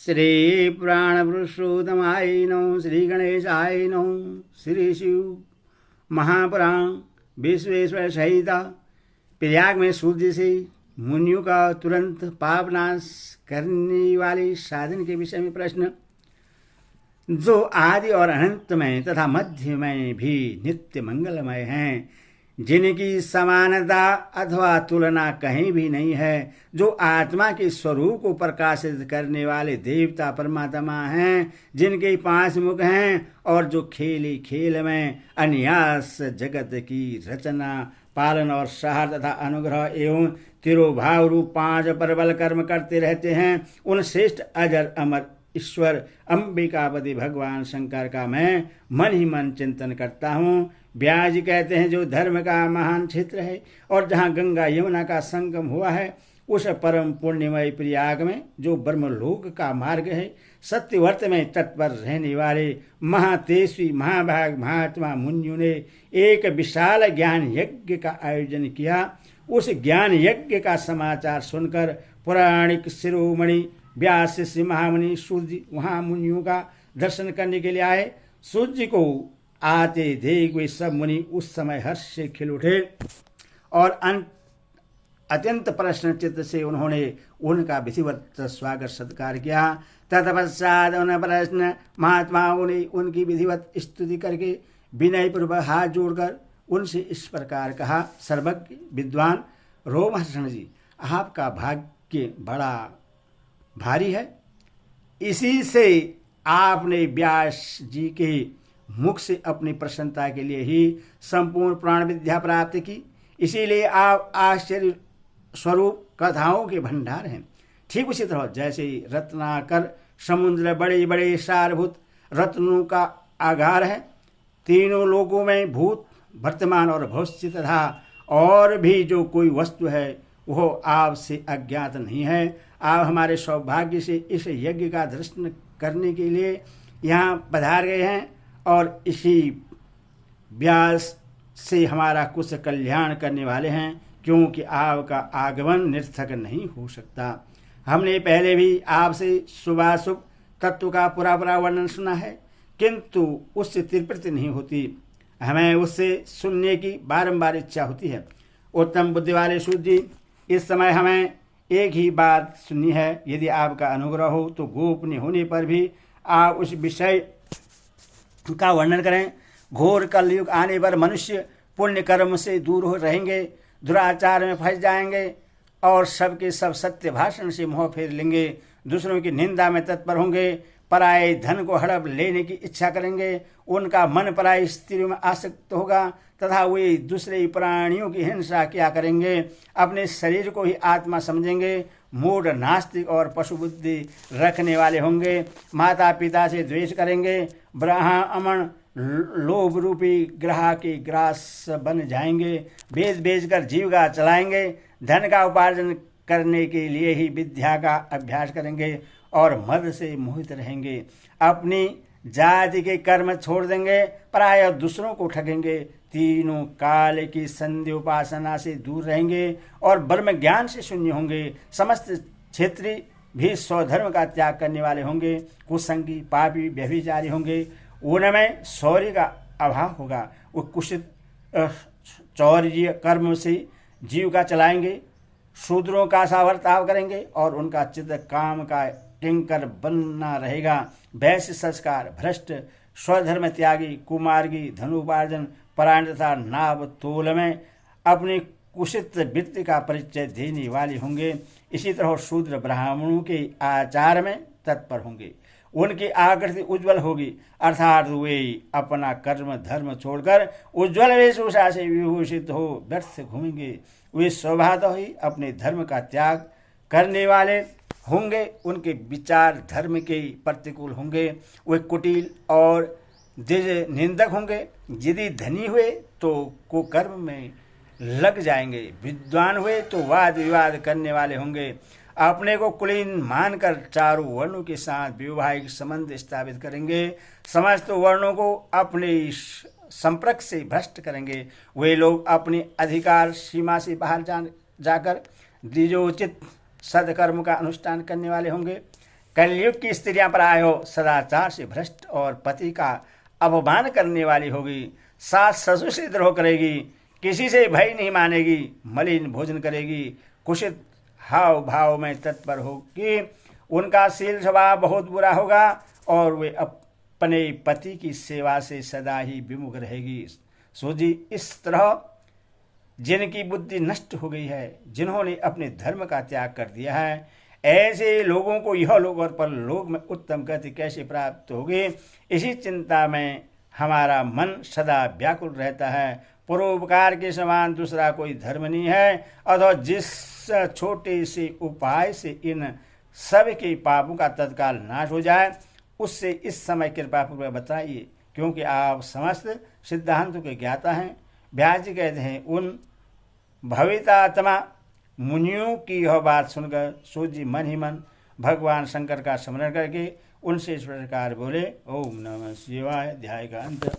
श्री पुराणपुरुषोत्तमाय नमः। श्री गणेशाय नमः। श्री शिव महापुराण विश्वेश्वर सहित प्रयाग में सूर्य से मुनियों का तुरंत पापनाश करने वाले साधन के विषय में प्रश्न। जो आदि और अनंत में तथा मध्य में भी नित्य मंगलमय हैं, जिनकी समानता अथवा तुलना कहीं भी नहीं है, जो आत्मा के स्वरूप को प्रकाशित करने वाले देवता परमात्मा हैं, जिनके 5 मुख हैं और जो खेल खेल में अन्यास जगत की रचना पालन और सहार तथा अनुग्रह एवं तिरोभाव रूप 5 प्रबल कर्म करते रहते हैं, उन श्रेष्ठ अजर अमर ईश्वर अंबिकापति भगवान शंकर का मैं मन ही मन चिंतन करता हूँ। व्यास जी कहते हैं, जो धर्म का महान क्षेत्र है और जहाँ गंगा यमुना का संगम हुआ है, उस परम पुण्यमय प्रयाग में जो ब्रह्मलोक का मार्ग है, सत्यव्रत में तत्पर रहने वाले महातेजस्वी महाभाग महात्मा मुनियों ने एक विशाल ज्ञान यज्ञ का आयोजन किया। उस ज्ञान यज्ञ का समाचार सुनकर पौराणिक शिरोमणि व्यास श्री महामुनि सूर्य वहां मुनियों का दर्शन करने के लिए आए। सूर्य को आते देख वे सब मुनि उस समय हर्ष से खिल उठे और अत्यंत प्रसन्न चित्त से उन्होंने उनका विधिवत स्वागत सत्कार किया। तत्पश्चात उन प्रश्न महात्माओं ने उनकी विधिवत स्तुति करके विनय पूर्वक हाथ जोड़कर उनसे इस प्रकार कहा, सर्वज्ञ विद्वान रोमहर्षण जी, आपका भाग्य बड़ा भारी है। इसी से आपने व्यास जी के मुख से अपनी प्रसन्नता के लिए ही संपूर्ण प्राण विद्या प्राप्त की, इसीलिए आप आश्चर्य स्वरूप कथाओं के भंडार हैं। ठीक उसी तरह जैसे रत्नाकर समुद्र बड़े बड़े सारभूत रत्नों का आगार है, तीनों लोकों में भूत वर्तमान और भविष्य तथा और भी जो कोई वस्तु है वह आपसे अज्ञात नहीं है। आप हमारे सौभाग्य से इस यज्ञ का दर्शन करने के लिए यहाँ पधार गए हैं और इसी व्यास से हमारा कुछ कल्याण करने वाले हैं, क्योंकि आपका आगमन निरर्थक नहीं हो सकता। हमने पहले भी आपसे शुभाशुभ तत्व का पूरा वर्णन सुना है, किंतु उससे तृप्ति नहीं होती। हमें उससे सुनने की बारंबार इच्छा होती है। उत्तम बुद्धि वाले सूर्य, इस समय हमें एक ही बात सुननी है। यदि आपका अनुग्रह हो तो गोपनीय होने पर भी आप उस विषय का वर्णन करें। घोर कलयुग आने पर मनुष्य पुण्य कर्म से दूर हो रहेंगे, दुराचार में फंस जाएंगे और सबके सब सत्य भाषण से मुँह फेर लेंगे, दूसरों की निंदा में तत्पर होंगे, पराये धन को हड़प लेने की इच्छा करेंगे, उनका मन पराई स्त्रियों में आसक्त होगा तथा वे दूसरे प्राणियों की हिंसा क्या करेंगे, अपने शरीर को ही आत्मा समझेंगे, मूढ़ नास्तिक और पशु बुद्धि रखने वाले होंगे, माता पिता से द्वेष करेंगे, ब्राह्मण लोभ रूपी ग्रह के ग्रास बन जाएंगे, बेच बेच कर जीविका चलाएंगे, धन का उपार्जन करने के लिए ही विद्या का अभ्यास करेंगे और मद से मोहित रहेंगे, अपनी जाति के कर्म छोड़ देंगे, प्राय दूसरों को ठगेंगे, तीनों काल की संधि उपासना से दूर रहेंगे और ब्रह्म ज्ञान से शून्य होंगे, समस्त क्षेत्रीय भी स्वधर्म का त्याग करने वाले होंगे, कुसंगी पापी व्यभिचारी होंगे, उनमें शौर्य का अभाव होगा, वो कुशित चौर्य कर्म से जीविका चलाएंगे, शूद्रों का सावर्ताव करेंगे और उनका चित्त काम का किंकर बनना रहेगा, वैश्य संस्कार भ्रष्ट स्वधर्म त्यागी कुमार्गी धनुपार्जन परायण तथा नाव तोल में अपनी कुशित वृत्ति का परिचय देने वाले होंगे। इसी तरह शूद्र ब्राह्मणों के आचार में तत्पर होंगे, उनकी आकृति उज्ज्वल होगी, अर्थात वे अपना कर्म धर्म छोड़कर उज्ज्वल वेशभूषा से विभूषित हो व्यर्थ घूमेंगे। वे स्वभावतः ही अपने धर्म का त्याग करने वाले होंगे, उनके विचार धर्म के प्रतिकूल होंगे, वे कुटिल और द्विज निंदक होंगे। यदि धनी हुए तो कुकर्म में लग जाएंगे, विद्वान हुए तो वाद विवाद करने वाले होंगे, अपने को कुलीन मानकर चारों वर्णों के साथ वैवाहिक संबंध स्थापित करेंगे, समस्त वर्णों को अपने संपर्क से भ्रष्ट करेंगे। वे लोग अपनी अधिकार सीमा से बाहर जाकर द्विजोचित सदकर्म का अनुष्ठान करने वाले होंगे, कलयुग की स्त्रियां प्रायो सदाचार से भ्रष्ट और पति का अपमान करने वाली होगी, सास ससुर से द्रोह करेगी, किसी से भय नहीं मानेगी, मलिन भोजन करेगी, कुशित हाव भाव में तत्पर होगी, उनका शील स्वभाव बहुत बुरा होगा और वे अपने पति की सेवा से सदा ही विमुख रहेगी। सो जी, इस तरह जिनकी बुद्धि नष्ट हो गई है, जिन्होंने अपने धर्म का त्याग कर दिया है, ऐसे लोगों को यह लोक और परलोक में उत्तम गति कैसे प्राप्त होगी, इसी चिंता में हमारा मन सदा व्याकुल रहता है। परोपकार के समान दूसरा कोई धर्म नहीं है, अथवा जिस छोटे से उपाय से इन सब के पापों का तत्काल नाश हो जाए, उससे इस समय कृपा पूर्वक बताइए, क्योंकि आप समस्त सिद्धांतों के ज्ञाता हैं। व्यास जी कहते हैं, उन भवितात्मा मुनियों की यह बात सुनकर सूत जी मन ही मन भगवान शंकर का स्मरण करके उनसे इस प्रकार बोले, ओम नमः शिवाय। अध्याय का अंत।